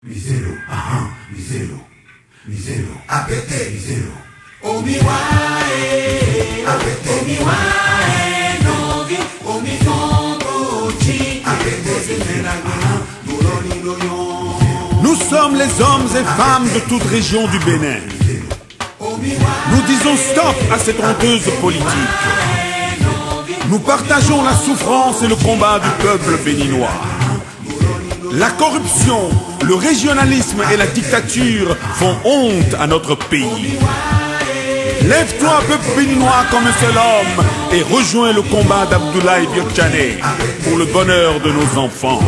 Misero, misero, misero, apete, misero. Omiwae, apete, omiwae, novi, omifongochi, apete, Nous sommes les hommes et femmes de toute région du Bénin. Nous disons stop à cette honteuse politique. Nous partageons la souffrance et le combat du peuple béninois. La corruption, le régionalisme et la dictature font honte à notre pays. Lève-toi, peuple béninois, comme un seul homme et rejoins le combat d'Abdoulaye Biokchane pour le bonheur de nos enfants.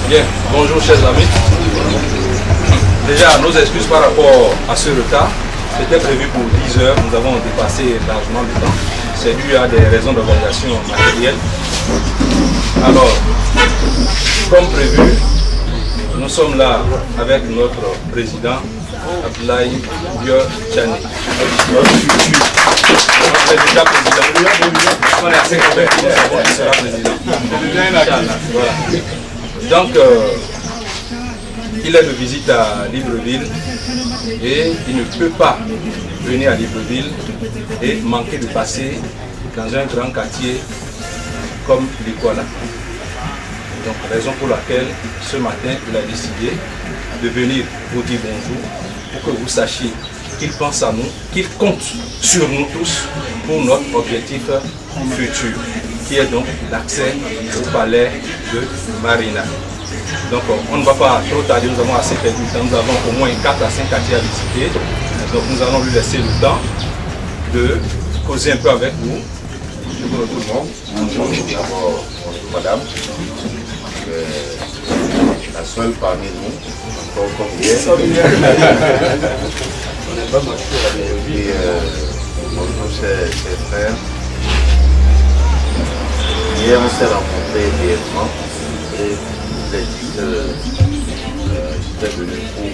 Bien, bonjour chers amis. Déjà, nos excuses par rapport à ce retard. C'était prévu pour 10 heures, nous avons dépassé largement le temps. C'est dû à des raisons d'organisation matérielle. Alors, comme prévu, nous sommes là avec notre président, Abdoulaye Biokchane. On est déjà président. On est assez convaincu qu'il sera président. Voilà. Donc, il est de visite à Libreville et il ne peut pas venir à Libreville et manquer de passer dans un grand quartier comme l'Ikoala. Donc, raison pour laquelle ce matin, il a décidé de venir vous dire bonjour pour que vous sachiez qu'il pense à nous, qu'il compte sur nous tous pour notre objectif futur, qui est donc l'accès au palais de Marina. Donc on ne va pas trop tarder, nous avons assez perdu du temps, nous avons au moins 4 à 5 quartiers à visiter. Donc nous allons lui laisser le temps de causer un peu avec vous. Bonjour tout le monde. Bonjour d'abord, bonjour madame. La seule parmi nous, encore comme hier. Et bonjour chers frères. Hier on s'est rencontrés brièvement et je vous ai dit que j'étais venu pour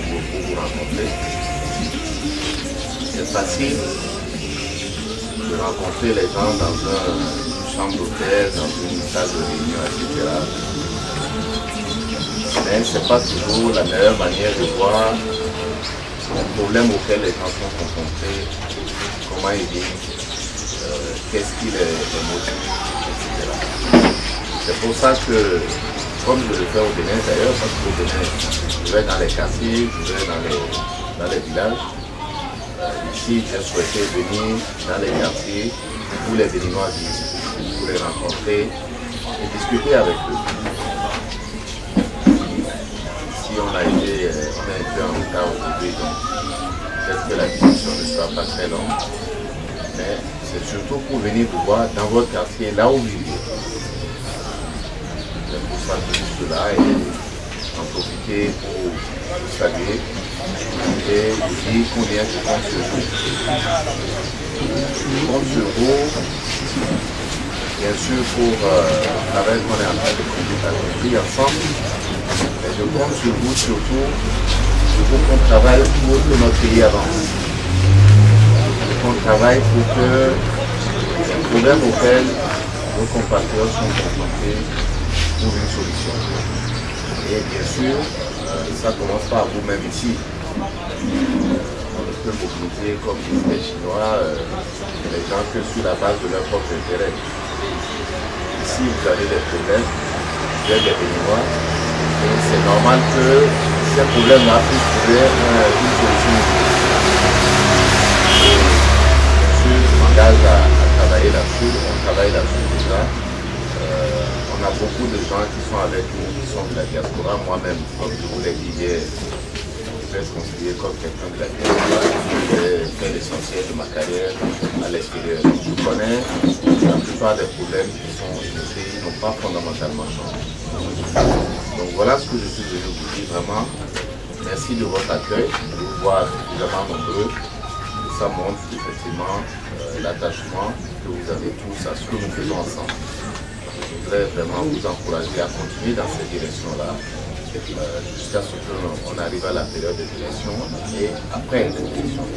vous rencontrer. C'est facile de rencontrer les gens dans une chambre d'hôtel, dans une salle de réunion, etc. Mais ce n'est pas toujours la meilleure manière de voir les problèmes auxquels les gens sont confrontés, comment ils vivent, qu'est-ce qui les motive, etc. C'est pour ça que, comme je le fais au Bénin d'ailleurs, parce qu'au Bénin, je vais dans les quartiers, je vais dans les villages. Ici, j'ai souhaité venir dans les quartiers où les Béninois vivent, pour les rencontrer et discuter avec eux. ici, on est un peu en retard aujourd'hui, donc peut-être que la discussion ne sera pas très longue. Mais c'est surtout pour venir vous voir dans votre quartier, là où vous vivez. C'est pour ça que je suis là et en profiter pour vous saluer et vous dire combien je compte sur vous. Je compte sur vous, bien sûr, pour le travail qu'on est en train de accomplir ensemble, mais je compte sur vous surtout pour qu'on travaille pour que notre pays avance. On travaille pour que les problèmes auxquels nos compatriotes sont confrontés trouvent une solution. Et bien sûr, ça commence par vous-même ici. On ne peut mobiliser, comme disent les Chinois, les gens que sur la base de leur propre intérêt. Ici, vous avez des problèmes, vous êtes des Béninois, et c'est normal que ces problèmes-là puissent trouver une solution. À travailler là-dessus, on travaille là-dessus déjà. On a beaucoup de gens qui sont avec nous, qui sont de la diaspora. Moi-même, comme je vous l'ai dit hier, je vais se considérer comme quelqu'un de la diaspora. J'ai fait l'essentiel de ma carrière à l'extérieur. Je connais la plupart des problèmes qui sont énoncés, ils n'ont pas fondamentalement changé. Donc voilà ce que je suis venu vous dire vraiment. Merci de votre accueil, de vous voir suffisamment nombreux. Ça montre effectivement l'attachement que vous avez tous à ce que nous faisons ensemble. Je voudrais vraiment vous encourager à continuer dans cette direction-là jusqu'à ce qu'on arrive à la période des élections et après les élections,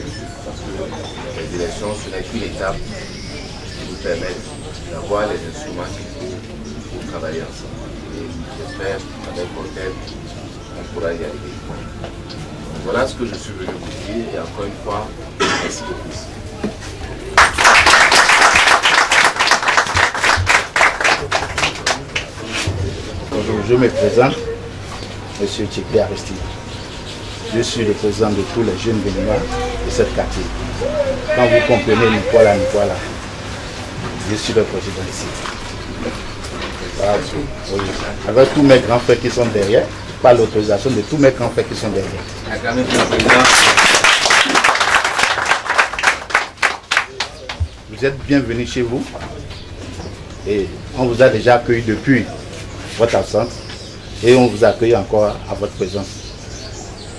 parce que les élections, ce n'est qu'une étape qui nous permet d'avoir les instruments qu'il faut pour travailler ensemble. Et j'espère qu'avec votre aide, on pourra y arriver. Voilà ce que je suis venu vous dire et encore une fois, merci beaucoup. Bonjour, je me présente, M. Tchekli Aristide. Je suis le président de tous les jeunes Béninois de cette quartier. Quand vous comprenez Nicolas, je suis le président ici. Voilà. Oui. Avec tous mes grands frères qui sont derrière, par l'autorisation de tous mes grands frères qui sont derrière. Vous êtes bienvenus chez vous et on vous a déjà accueilli depuis votre absence et on vous accueille encore à votre présence.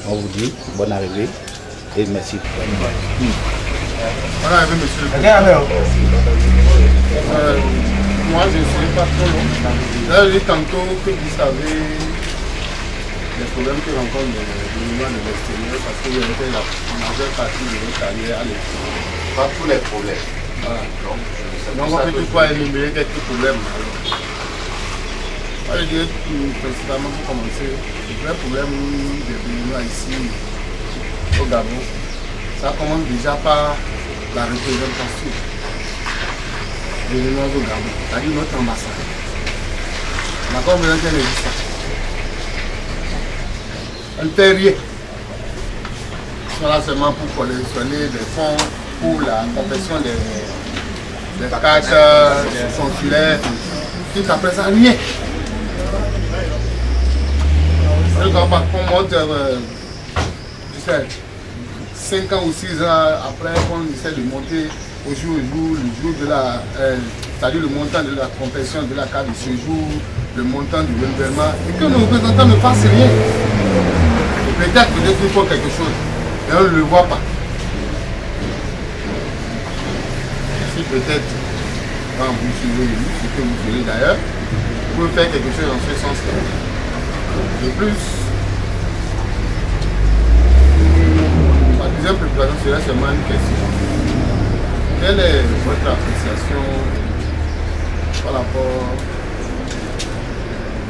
On vous dit bonne arrivée et merci. Bonne arrivée, monsieur le président. Moi, je ne serai pas trop long. J'ai dit tantôt que vous savez les problèmes que rencontrent les Béninois de l'extérieur parce que vous avez fait la majeure partie de votre carrière à l'extérieur. Pas tous les problèmes. Voilà. Donc, on peut toutefois énumérer quelques problèmes. Moi, je dirais principalement pour commencer, le vrai problème des Béninois ici au Gabon, ça commence déjà par la représentation des Béninois au Gabon, c'est-à-dire notre ambassade. On a encore besoin qu'elle existe. Elle ne fait rien. Voilà seulement pour collectionner des fonds pour la confection des cartes consulaires. Tout après ça, rien. Et quand on monte, tu sais, 5 ans ou 6 ans après, on essaie de monter au jour, le jour de la, c'est-à-dire le montant de la confection de la carte de séjour, le montant du renouvellement, et que nos représentants ne fassent rien. Peut-être qu'il faut quelque chose, mais on ne le voit pas. Si peut-être, quand vous suivez ce que vous suivez d'ailleurs, vous pouvez faire quelque chose dans ce sens-là. De plus, ma deuxième préparation serait seulement une question. Quelle est votre appréciation par rapport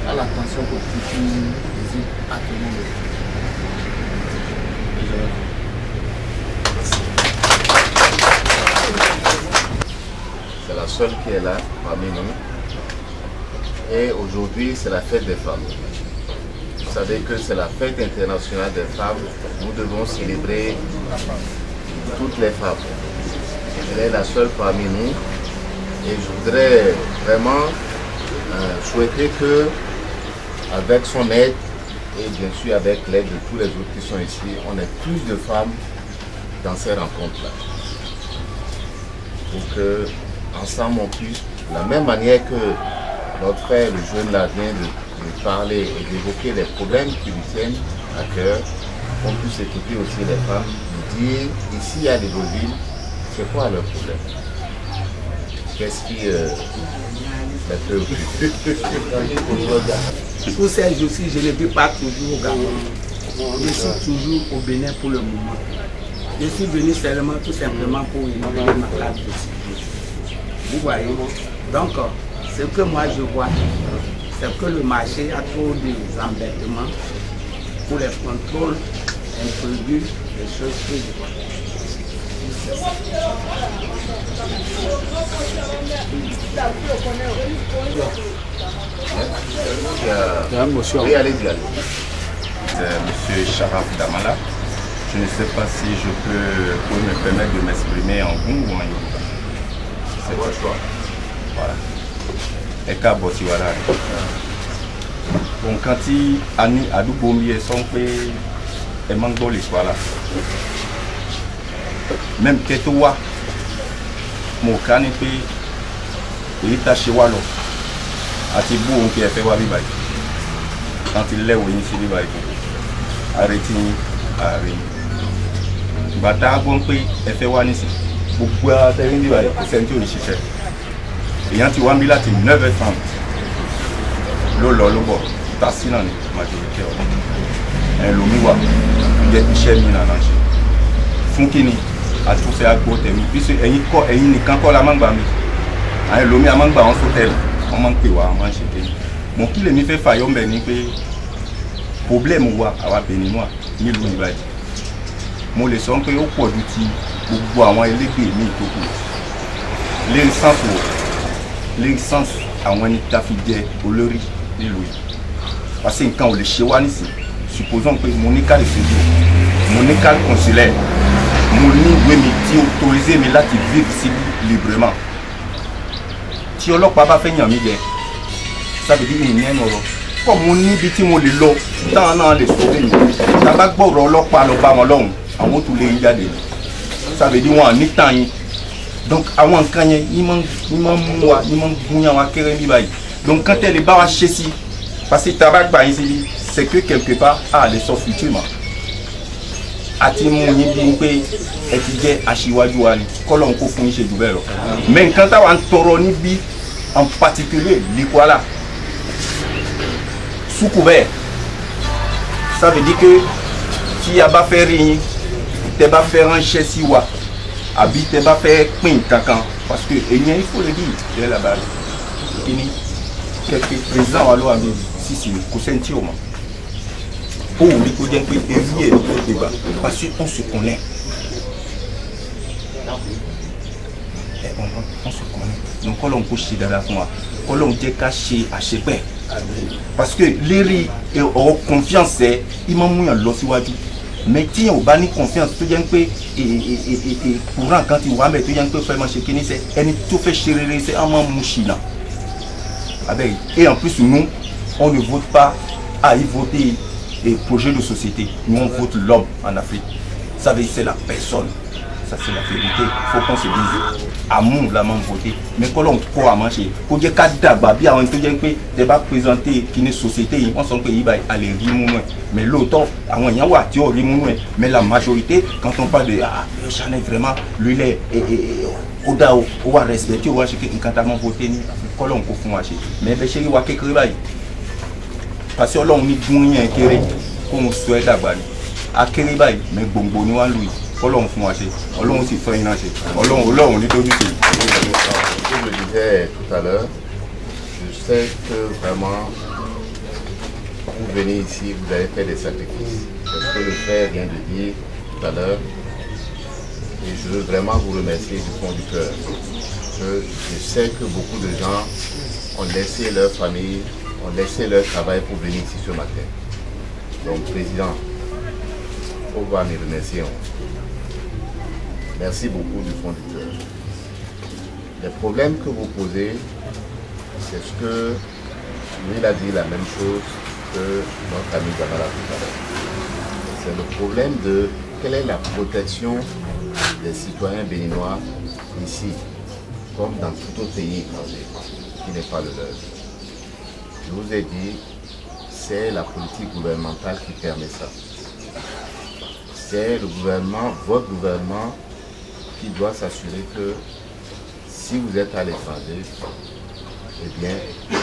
à l'attention politique qui visite actuellement? C'est la seule qui est là parmi nous. Et aujourd'hui, c'est la fête des femmes. Vous savez que c'est la fête internationale des femmes. Nous devons célébrer toutes les femmes. Elle est la seule parmi nous. Et je voudrais vraiment souhaiter que, avec son aide, Et bien sûr, avec l'aide de tous les autres qui sont ici, on a plus de femmes dans ces rencontres-là. Pour que, ensemble, on puisse, de la même manière que notre frère, le jeune là, vient de parler et d'évoquer les problèmes qui lui tiennent à cœur, on puisse écouter aussi les femmes dire, ici à Libreville, c'est quoi leur problème? Qu'est-ce qui les préoccupe? Pour ces jours-ci, je ne vis pas toujours au Gabon. Je suis toujours au Bénin pour le moment. Je suis venu seulement tout simplement pour inaugurer ma carte de sécurité. Vous voyez? Donc, ce que moi je vois, c'est que le marché a trop d'embêtements pour les contrôles imprévus, les choses que je vois. Oui, allez-y. Monsieur Sharaf Damala. Je ne sais pas si je peux me permettre de m'exprimer en Goum ou en Yoruba. C'est votre choix. Voilà. Eka Botiwala. Bon, quand il a du bombier, son père est mango l'histoire là. Même Ketowa, mon canapé, il est taché walo. Atibu on qui a fait wabibai. Quand il lève, il s'est dit arrêtez, arrêtez. Bata bon pays est fait wanisi. Beaucoup à terre dit bail, c'est un tour de chiche. Et quand tu vois là, tu 9h30. Lolo lobo, tassi nan majorité. Un lomiwa, il est cher mina nanchi. Funkini a tout fait à côté. Puisque il n'y a qu'encore la mangue bami. Un lomi a mangue ba en sautel. On manque de wa manger. Mon qui le fait faillon beni pe problème ou à béninois ni louni bail. Mon leçon que au cours d'outils pour boire un électrique ni tout. L'essence à un état fidèle au lori ni louis. Parce que quand on le chewan ici, supposons que mon école est séjour, mon école consulaire, mon niveau autorisé mais là tu vis ici librement. Si on l'a pas fait n'y ça veut dire qu'il y a un comme mon biti mon lilo dans les sauver ça va pas rolo par le bas long en haut tous les regarder ça veut dire on ni temps donc avant kanye il manque moi il manque bounya wa keremi bayi donc quand elle est bas chez si parce que tabac ba ici c'est que quelque part les sauf futurement ati mon ni bi pe etije asiwaju ali kolon ko fún ise du belo mais quand ta wan toro ni bi en particulier l'Ikwala sous couvert ça veut dire que si a pas fait rien t'es pas faire un chessiwa habite t'es pas faire pain cacan parce que il faut le dire c'est la base ini quelques présents à l'eau si ko senti au moins pour lui ko bien que évier le débat parce qu'on se connaît on se connaît donc on couche dans la foi on dit caché à chez père parce que les confiance il m'a mis en l'osiwaju mais tiens au bani confiance tout bien que et courant quand il va mettre bien que faire marcher kini c'est elle tout fait chérir c'est un mouchina avec et en plus nous on ne vote pas à y voter et projet de société nous on vote l'homme en Afrique ça veut dire c'est la personne. Ça c'est la vérité, il faut qu'on se dise amour la main voter mais quand on croit à manger pour dire qu'à d'abord bien on te dit que débat présenter une société on sent qu'il va aller rimouer mais l'autre à moi il y a tu rimouer mais la majorité quand on parle de Chanel vraiment lui est oda on va respecter on va chercher quand on voter ni quand on confond acheter mais ben chéri wa quelque bail parce que on ni bon intérêt qu'on souhaite d'abord à quel bail mais bongo ni wa lui Olon fún wa ṣe, Olon sì fún iná ṣe, Olon ní tójú ṣe. Je le disais tout à l'heure, je sais que vraiment, vous venez ici, vous avez fait des sacrifices. C'est ce que le frère vient de dire tout à l'heure. Et je veux vraiment vous remercier du fond du cœur. Je sais que beaucoup de gens ont laissé leur famille, ont laissé leur travail pour venir ici ce matin. Donc, Président, on va me remercier. Merci beaucoup du fond du cœur. Les problèmes que vous posez, c'est ce que lui il a dit la même chose que notre ami Gamala tout à l'heure. C'est le problème de quelle est la protection des citoyens béninois ici, comme dans tout autre pays étranger, qui n'est pas le leur. Je vous ai dit, c'est la politique gouvernementale qui permet ça. C'est le gouvernement, votre gouvernement, qui doit s'assurer que si vous êtes à l'étranger, eh bien,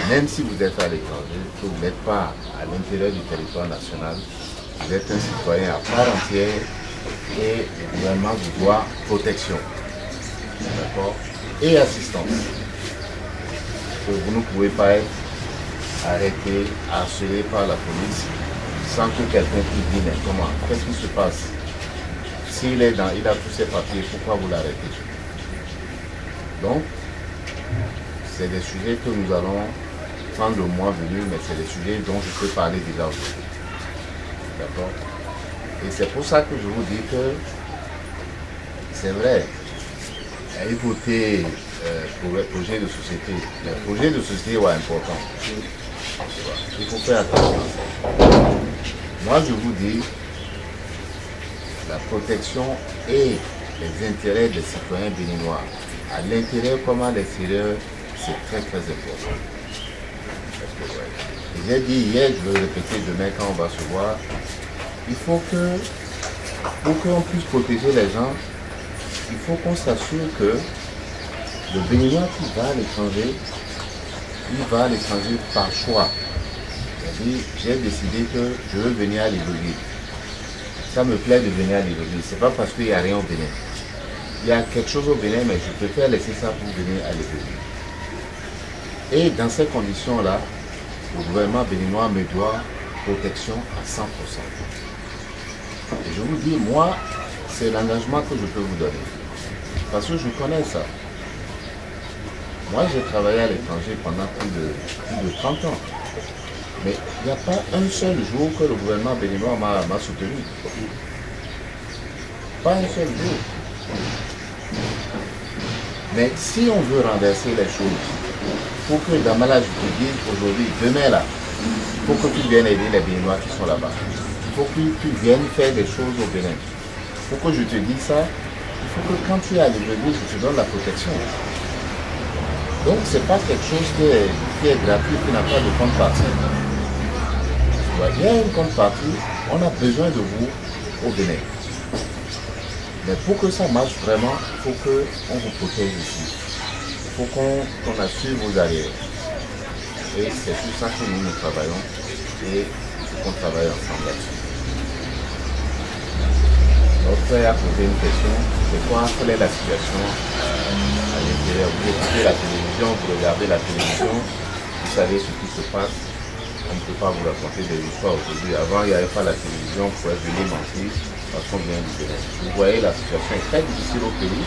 même si vous êtes à l'étranger, que vous n'êtes pas à l'intérieur du territoire national, vous êtes un citoyen à part entière et le gouvernement vous doit protection, d'accord, et assistance. Vous ne pouvez pas être arrêté, harcelé par la police sans que quelqu'un puisse dire comment, qu'est-ce qui se passe? S'il est dans, il a tous ses papiers, pourquoi vous l'arrêtez? Donc, c'est des sujets que nous allons prendre le mois venu, mais c'est des sujets dont je peux parler déjà aujourd'hui. D'accord? Et c'est pour ça que je vous dis que c'est vrai, il faut voter pour les projets de société. Les projets de société sont importants. Il faut faire attention à ça. Moi, je vous dis, la protection et les intérêts des citoyens béninois, à l'intérieur comme à l'extérieur, c'est très très important. J'ai dit hier, je vais le répéter demain quand on va se voir, il faut que, pour qu'on puisse protéger les gens, il faut qu'on s'assure que le Béninois qui va à l'étranger, il va à l'étranger par choix. J'ai décidé que je veux venir à Libreville. Ça me plaît de venir à Libreville. Ce n'est pas parce qu'il n'y a rien au Bénin. Il y a quelque chose au Bénin, mais je préfère laisser ça pour venir à Libreville. Et dans ces conditions-là, le gouvernement béninois me doit protection à 100%. Et je vous dis, moi, c'est l'engagement que je peux vous donner. Parce que je connais ça. Moi, j'ai travaillé à l'étranger pendant plus de 30 ans. Mais il n'y a pas un seul jour que le gouvernement béninois m'a soutenu. Pas un seul jour. Mais si on veut renverser les choses, pour que Gamala, je te dise aujourd'hui, demain là, il faut que tu viennes aider les Béninois qui sont là-bas. Il faut que tu viennes faire des choses au Bénin. Il faut que je te dise ça. Il faut que quand tu es à Libreville, je te donne la protection. Donc ce n'est pas quelque chose qui est gratuit, qui n'a pas de contrepartie. Il y a une contrepartie, on a besoin de vous au Bénin. Mais pour que ça marche vraiment, il faut qu'on vous protège ici. Il faut qu'on assure vos arrières. Et c'est sur ça que nous travaillons et qu'on travaille ensemble là-dessus. Notre frère a posé une question, c'est quelle est la situation à l'intérieur? Vous écoutez la télévision, vous regardez la télévision, vous savez ce qui se passe. On ne peut pas vous raconter des histoires aujourd'hui. Avant, il n'y avait pas la télévision, on pouvait venir mentir parce qu'on vient du Bénin. Vous voyez, la situation est très difficile au pays.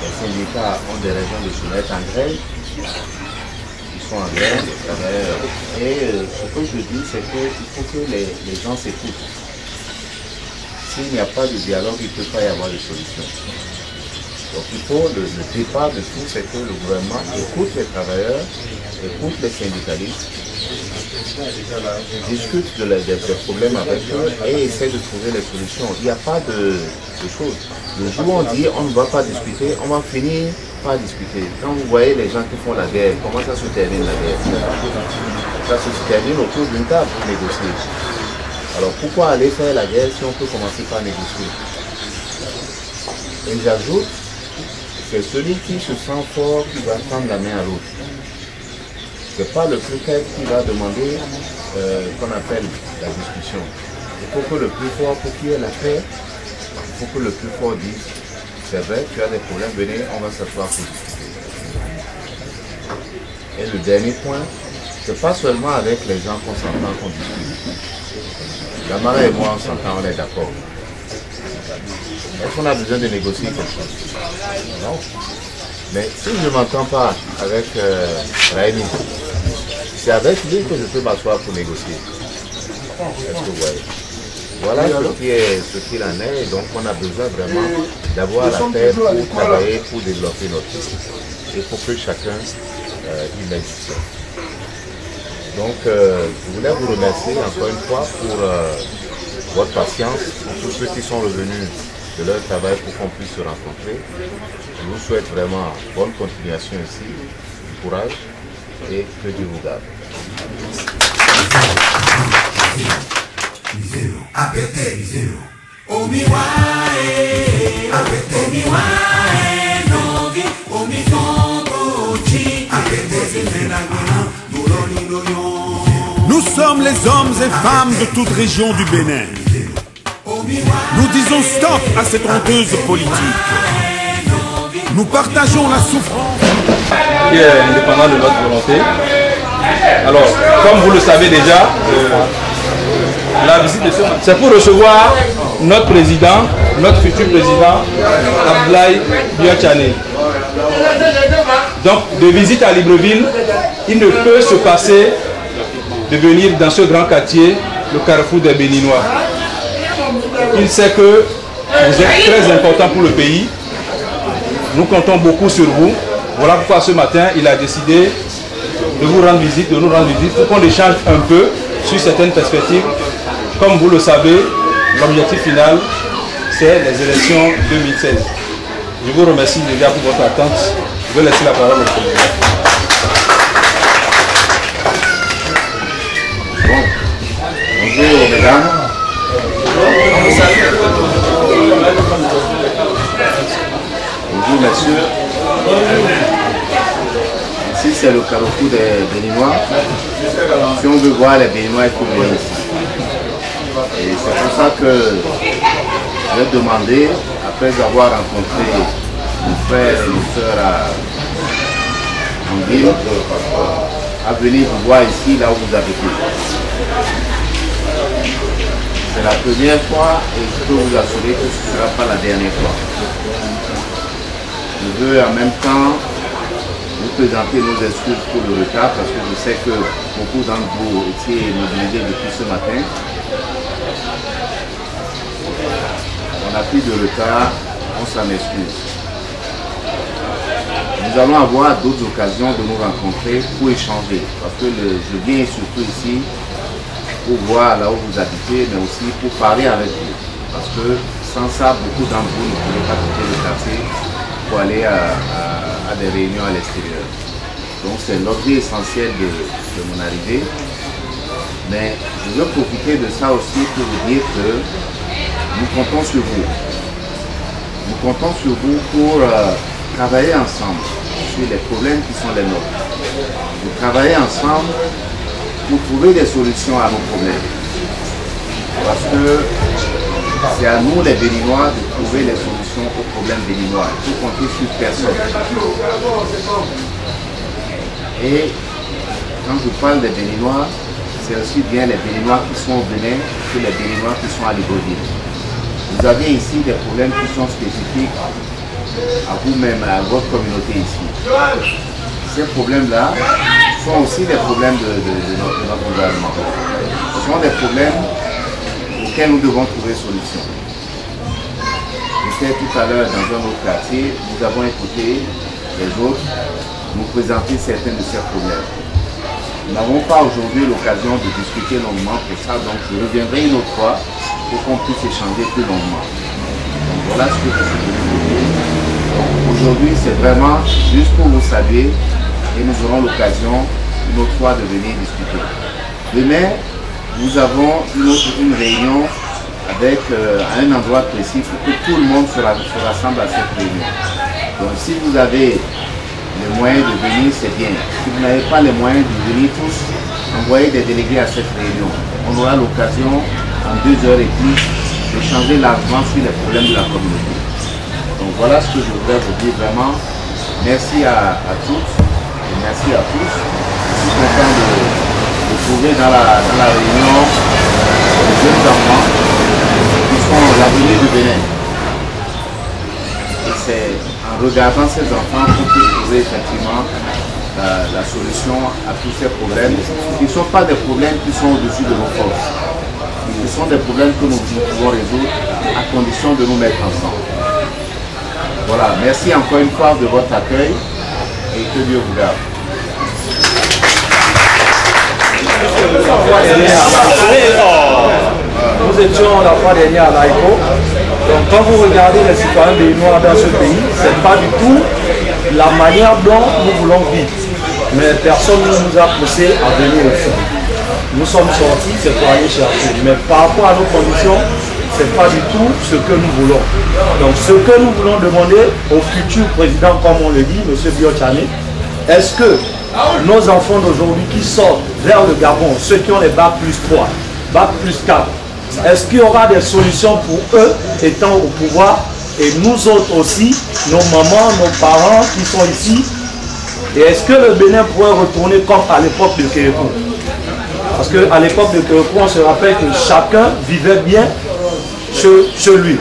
Les syndicats ont des raisons de se mettre en grève. Ils sont en grève, les travailleurs. Et ce que je dis, c'est qu'il faut que les gens s'écoutent. S'il n'y a pas de dialogue, il ne peut pas y avoir de solution. Donc il faut, le départ de tout, c'est que le gouvernement écoute les travailleurs, écoute les syndicalistes, discute des problèmes avec eux et essaie de trouver les solutions. Il n'y a pas de choses. Le jour où on dit on ne va pas discuter, on va finir par discuter. Quand vous voyez les gens qui font la guerre, comment ça se termine la guerre? Ça se termine autour d'une table pour négocier. Alors pourquoi aller faire la guerre si on peut commencer par négocier? Et j'ajoute, c'est celui qui se sent fort qui va tendre la main à l'autre. Ce n'est pas le plus faible qui va demander qu'on appelle la discussion. Il faut que le plus fort, pour qu'il y ait la paix, il faut que le plus fort dise, c'est vrai, tu as des problèmes, venez, on va s'asseoir pour discuter. Et le dernier point, c'est pas seulement avec les gens qu'on s'entend qu'on discute. Gamala et moi, on s'entend, on est d'accord. Est-ce qu'on a besoin de négocier quelque chose? Non. Mais si je ne m'entends pas avec Raimi, c'est avec lui que je peux m'asseoir pour négocier. Est-ce que vous voyez? Voilà ce qu'il en est. Et donc on a besoin vraiment d'avoir la paix pour travailler, pour développer notre pays. Il faut que chacun y mette du sien. Donc, je voulais vous remercier encore une fois pour votre patience, pour tous ceux qui sont revenus de leur travail pour qu'on puisse se rencontrer. Je vous souhaite vraiment bonne continuation ici, du courage et que Dieu vous garde. Nous sommes les hommes et femmes de toute région du Bénin. Nous disons stop à cette honteuse politique. Nous partageons la souffrance qui est indépendant de notre volonté. Alors, comme vous le savez déjà, la visite de ce matin, c'est pour recevoir notre président, notre futur président, Abdoulaye Biachane. Donc, de visite à Libreville, il ne peut se passer de venir dans ce grand quartier, le carrefour des Béninois. Il sait que vous êtes très important pour le pays. Nous comptons beaucoup sur vous. Voilà pourquoi ce matin, il a décidé de vous rendre visite, de nous rendre visite, pour qu'on échange un peu sur certaines perspectives. Comme vous le savez, l'objectif final, c'est les élections 2016. Je vous remercie déjà pour votre attente. Je vais laisser la parole au président. Bonjour mesdames. Bonjour messieurs. Ici c'est le carrefour des Béninois. Si on veut voir les Béninois, il faut venir ici. Et c'est pour ça que j'ai demandé, après avoir rencontré nos frères et nos sœurs en ville, à venir vous voir ici, là où vous habitez. C'est la première fois et je peux vous assurer que ce ne sera pas la dernière fois. Je veux en même temps vous présenter nos excuses pour le retard parce que je sais que beaucoup d'entre vous étiez mobilisés depuis ce matin. On a pris de retard, on s'en excuse. Nous allons avoir d'autres occasions de nous rencontrer pour échanger parce que je viens surtout ici pour voir là où vous habitez, mais aussi pour parler avec vous. Parce que sans ça, beaucoup d'entre vous ne pourrez pas quitter le quartier pour aller à des réunions à l'extérieur. Donc c'est l'objet essentiel de mon arrivée. Mais je veux profiter de ça aussi pour vous dire que nous comptons sur vous. Nous comptons sur vous pour travailler ensemble sur les problèmes qui sont les nôtres. Nous travailler ensemble pour trouver des solutions à nos problèmes. Parce que c'est à nous les Béninois de trouver les solutions aux problèmes béninois. Il faut compter sur personne. Et quand je parle des Béninois, c'est aussi bien les Béninois qui sont au Bénin que les Béninois qui sont à Libreville. Vous avez ici des problèmes qui sont spécifiques à vous-même, à votre communauté ici. Ces problèmes-là sont aussi des problèmes de notre gouvernement. Ce sont des problèmes auxquels nous devons trouver solution. J'étais tout à l'heure dans un autre quartier, nous avons écouté les autres nous présenter certains de ces problèmes. Nous n'avons pas aujourd'hui l'occasion de discuter longuement pour ça, donc je reviendrai une autre fois pour qu'on puisse échanger plus longuement. Donc voilà ce que je suis venu vous dire. Aujourd'hui, c'est vraiment juste pour vous saluer et nous aurons l'occasion une autre fois de venir discuter. Demain, nous avons une réunion avec un endroit précis pour que tout le monde se rassemble à cette réunion. Donc si vous avez les moyens de venir, c'est bien. Si vous n'avez pas les moyens de venir tous, envoyez des délégués à cette réunion. On aura l'occasion en 2h30 d'échanger largement sur les problèmes de la communauté. Donc voilà ce que je voudrais vous dire vraiment. Merci à toutes et merci à tous. Je suis content de vous trouver dans la réunion des jeunes enfants qui sont l'avenir du Bénin. Et c'est en regardant ces enfants qu'on peut trouver effectivement la solution à tous ces problèmes qui ne sont pas des problèmes qui sont au-dessus de nos forces. Ce sont des problèmes que nous pouvons résoudre à condition de nous mettre ensemble. Voilà, merci encore une fois de votre accueil et que Dieu vous garde. Nous étions la fois dernière à l'AICO. Donc quand vous regardez les citoyens béninois dans ce pays, ce n'est pas du tout la manière dont nous voulons vivre. Mais personne ne nous a poussé à venir ici. Nous sommes sortis, c'est pour aller chercher. Mais par rapport à nos conditions, ce n'est pas du tout ce que nous voulons. Donc ce que nous voulons demander au futur président, comme on le dit, M. Biotchane, est-ce que nos enfants d'aujourd'hui qui sortent vers le Gabon, ceux qui ont les bac plus 3, bac plus 4, est-ce qu'il y aura des solutions pour eux étant au pouvoir et nous autres aussi, nos mamans, nos parents qui sont ici? Et est-ce que le Bénin pourrait retourner comme à l'époque de Kérékou? Parce qu'à l'époque de Kérékou, on se rappelle que chacun vivait bien chez lui.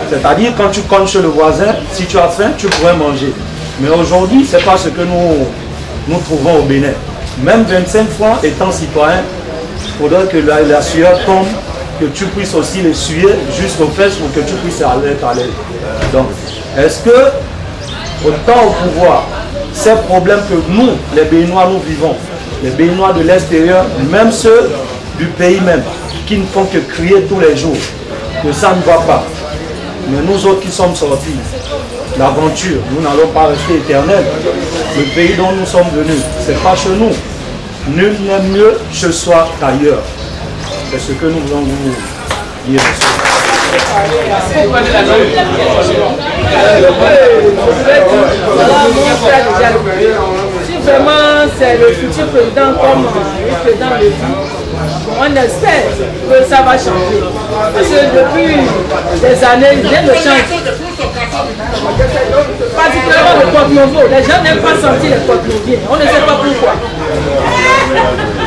C'est-à-dire quand tu comptes chez le voisin, si tu as faim, tu pourrais manger. Mais aujourd'hui, ce n'est pas ce que nous trouvons au Bénin. Même 25 francs étant citoyen, il faudrait que la sueur tombe, que tu puisses aussi les suer jusqu'aux fesses pour que tu puisses aller à l'aise. Donc, est-ce que, autant au pouvoir, ces problèmes que nous, les Béninois, nous vivons, les Béninois de l'extérieur, même ceux du pays même, qui ne font que crier tous les jours, que ça ne va pas. Mais nous autres qui sommes sortis, l'aventure, nous n'allons pas rester éternels. Le pays dont nous sommes venus, ce n'est pas chez nous. Nul n'est mieux chez soi qu'ailleurs. C'est ce que nous voulons vous dire. Si vraiment c'est le futur président comme le président le dit, on espère que ça va changer. Parce que depuis des années, rien ne change. Particulièrement le Porte-Nouveau. Les gens n'aiment pas sentir les Porte-Nouviens. On ne sait pas pourquoi.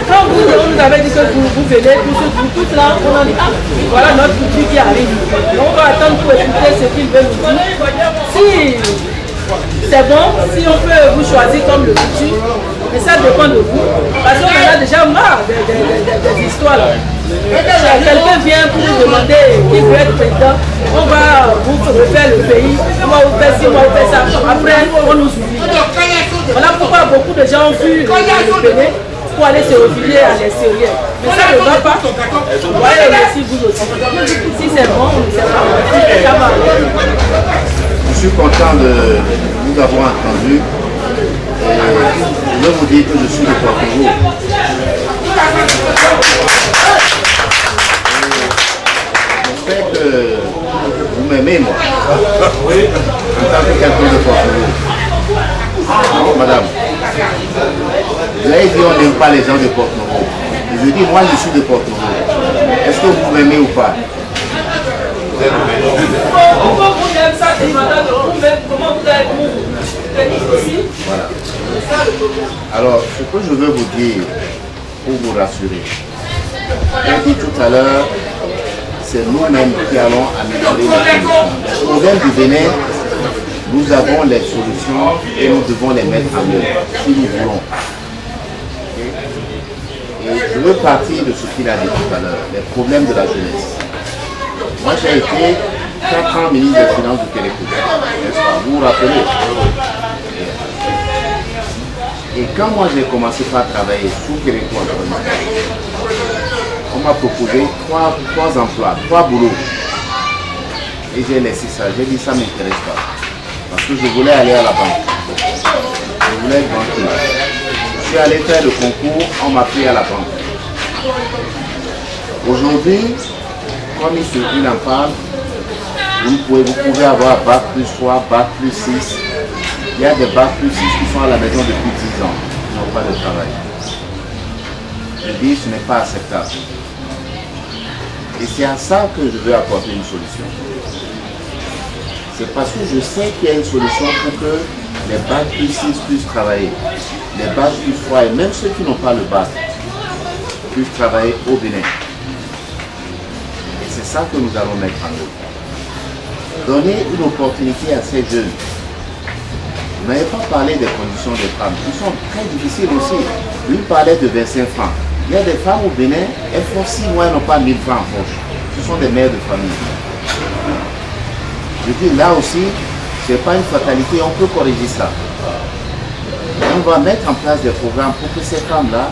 Quand vous nous avez dit que vous venez, pour tout là, on a dit, ah, voilà notre futur qui arrive. Donc on va attendre pour écouter ce qu'il veut nous dire. Si c'est bon, si on peut vous choisir comme le futur, mais ça dépend de vous. Parce qu'on en a déjà marre des histoires là. Quelqu'un vient pour nous demander qui veut être président, on va vous refaire le pays, on va vous faire ci, on va vous faire ça. Après, on nous oublie. Voilà pourquoi beaucoup de gens ont fui le Bénin pour aller se réfugier à l'extérieur. Mais ça ne va pas. Voyez aussi vous aussi. Si c'est bon, on ne sait pas. Ça va. Je suis content de vous avoir entendu. Je veux vous dire que je suis de Porto-Nouveau. J'espère que vous m'aimez, moi. En tant que quelqu'un de Porto-Nouveau. Non, madame. Vous avez dit on n'aime pas les gens de Porto-Nouveau. Je dis, moi je suis de Porto-Nouveau. Est-ce que vous m'aimez ou pas? Voilà. Alors, ce que je veux vous dire, pour vous rassurer, j'ai dit tout à l'heure, c'est nous-mêmes qui allons améliorer les conditions. Les problèmes du Bénin, nous avons les solutions et nous devons les mettre en œuvre, si nous voulons. Et je veux partir de ce qu'il a dit tout à l'heure, les problèmes de la jeunesse. Moi, j'ai été 4 ans ministre des Finances du Kérékou. Vous vous rappelez? Et quand moi j'ai commencé par travailler sous Kérékou en premier, on m'a proposé 3 emplois, 3 boulots. Et j'ai laissé ça. J'ai dit ça ne m'intéresse pas. Parce que je voulais aller à la banque. Je voulais être banquier. Je suis allé faire le concours, on m'a pris à la banque. Aujourd'hui, comme il en parle, vous pouvez avoir bac plus 3, bac plus 6. Il y a des bac plus 6 qui sont à la maison depuis 10 ans, qui n'ont pas de travail. Je dis, ce n'est pas acceptable. Et c'est à ça que je veux apporter une solution. C'est parce que je sais qu'il y a une solution pour que les bac plus 6 puissent travailler. Les bac plus 3 et même ceux qui n'ont pas le bac puissent travailler au Bénin. Et c'est ça que nous allons mettre en œuvre. Donner une opportunité à ces jeunes. Vous n'avez pas parlé des conditions des femmes, qui sont très difficiles aussi. Lui parlait de 25 francs. Il y a des femmes au Bénin, elles font 6 mois, elles n'ont pas 1000 francs en poche. Ce sont des mères de famille. Je dis là aussi, ce n'est pas une fatalité, on peut corriger ça. On va mettre en place des programmes pour que ces femmes-là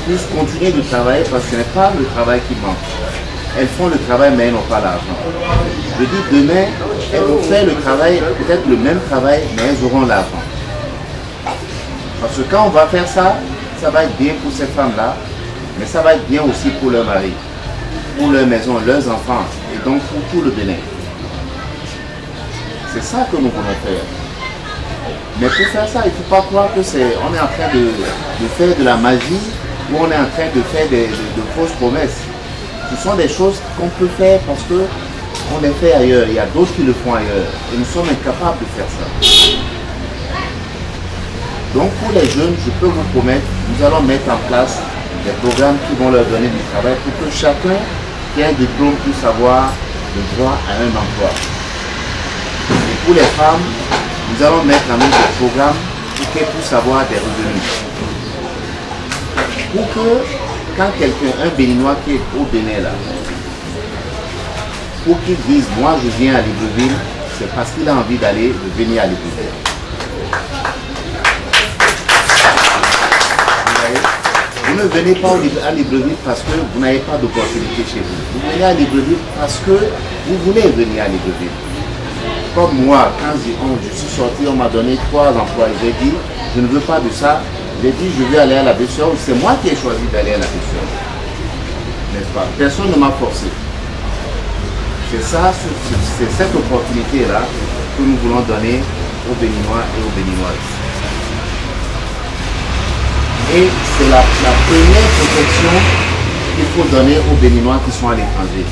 puissent continuer de travailler parce que ce n'est pas le travail qui manque. Elles font le travail mais elles n'ont pas l'argent. Je dis demain, elles vont faire le travail, peut-être le même travail, mais elles auront l'argent. Parce que quand on va faire ça, ça va être bien pour ces femmes-là, mais ça va être bien aussi pour leur mari, pour leur maison, leurs enfants, et donc pour tout le Bénin. C'est ça que nous voulons faire. Mais pour faire ça, il ne faut pas croire que on est en train de faire de la magie ou on est en train de faire de fausses promesses. Ce sont des choses qu'on peut faire parce qu'on les fait ailleurs. Il y a d'autres qui le font ailleurs. Et nous sommes incapables de faire ça. Donc pour les jeunes, je peux vous promettre, nous allons mettre en place des programmes qui vont leur donner du travail pour que chacun qui a un diplôme puisse avoir le droit à un emploi. Et pour les femmes, nous allons mettre en œuvre des programmes pour qu'elles puissent avoir des revenus. Pour que quand quelqu'un, un Béninois qui est au Bénin là, pour qu'il dise moi je viens à Libreville, c'est parce qu'il a envie d'aller venir à Libreville. Vous ne venez pas à Libreville parce que vous n'avez pas d'opportunité chez vous. Vous venez à Libreville parce que vous voulez venir à Libreville. Comme moi, quand je suis sorti, on m'a donné 3 emplois. J'ai dit, je ne veux pas de ça. J'ai dit, je veux aller à la Bessure. C'est moi qui ai choisi d'aller à la Bessure. N'est-ce pas? Personne ne m'a forcé. C'est ça, c'est cette opportunité-là que nous voulons donner aux Béninois et aux Béninoises. Et c'est la première protection qu'il faut donner aux Béninois qui sont à l'étranger.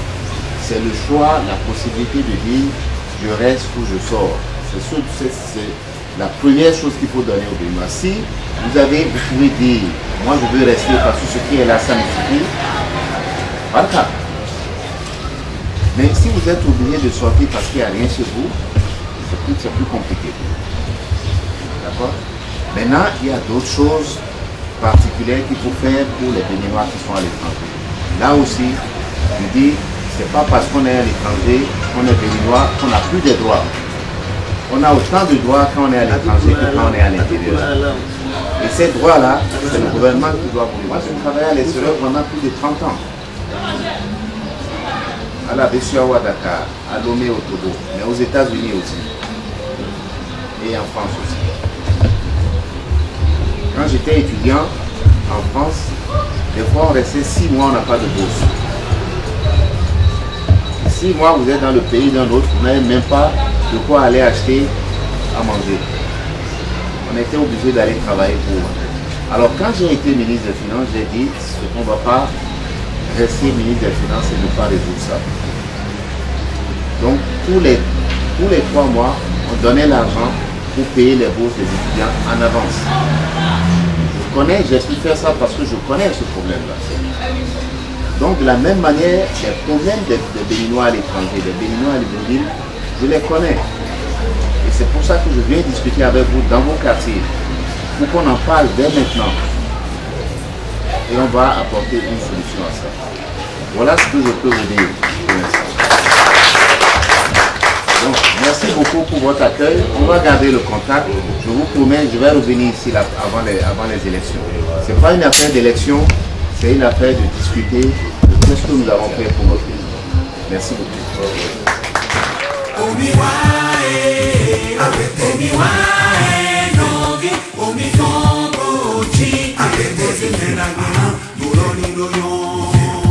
C'est le choix, la possibilité de dire je reste ou je sors. C'est la première chose qu'il faut donner aux Béninois. Si vous pouvez dire moi je veux rester parce que ce qui est là ça me suffit, voilà. Mais si vous êtes obligé de sortir parce qu'il n'y a rien chez vous, c'est plus compliqué. D'accord? Maintenant, il y a d'autres choses particulières qu'il faut faire pour les Béninois qui sont à l'étranger. Là aussi, je dis, c'est pas parce qu'on est à l'étranger, qu'on est Béninois, qu'on n'a plus de droits. On a autant de droits quand on est à l'étranger que quand on est à l'intérieur. Et ces droits-là, c'est le gouvernement qui doit vous. Moi, je travaille à l'extérieur pendant plus de 30 ans. À la Bessure ou à Dakar, à Lomé au Togo, mais aux États-Unis aussi. Et en France aussi. Quand j'étais étudiant en France, des fois on restait 6 mois, on n'a pas de bourse. 6 mois, vous êtes dans le pays d'un autre, vous n'avez même pas de quoi aller acheter à manger. On était obligé d'aller travailler pour. Alors quand j'ai été ministre des Finances, j'ai dit qu'on ne va pas rester ministre des Finances et ne pas résoudre ça. Donc tous les 3 mois, on donnait l'argent pour payer les bourses des étudiants en avance. J'ai pu faire ça parce que je connais ce problème-là. Donc de la même manière, les problèmes des Béninois à l'étranger, des Béninois à Libreville, je les connais. Et c'est pour ça que je viens discuter avec vous dans vos quartiers, pour qu'on en parle dès maintenant. Et on va apporter une solution à ça. Voilà ce que je peux vous dire pour l'instant. Donc, merci beaucoup pour votre accueil. On va garder le contact. Je vous promets, je vais revenir ici là, avant les élections. Ce n'est pas une affaire d'élection, c'est une affaire de discuter de tout ce que nous avons fait pour notre pays. Merci beaucoup.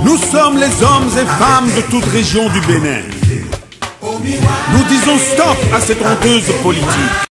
Nous sommes les hommes et femmes de toute région du Bénin. Nous disons stop à cette honteuse politique.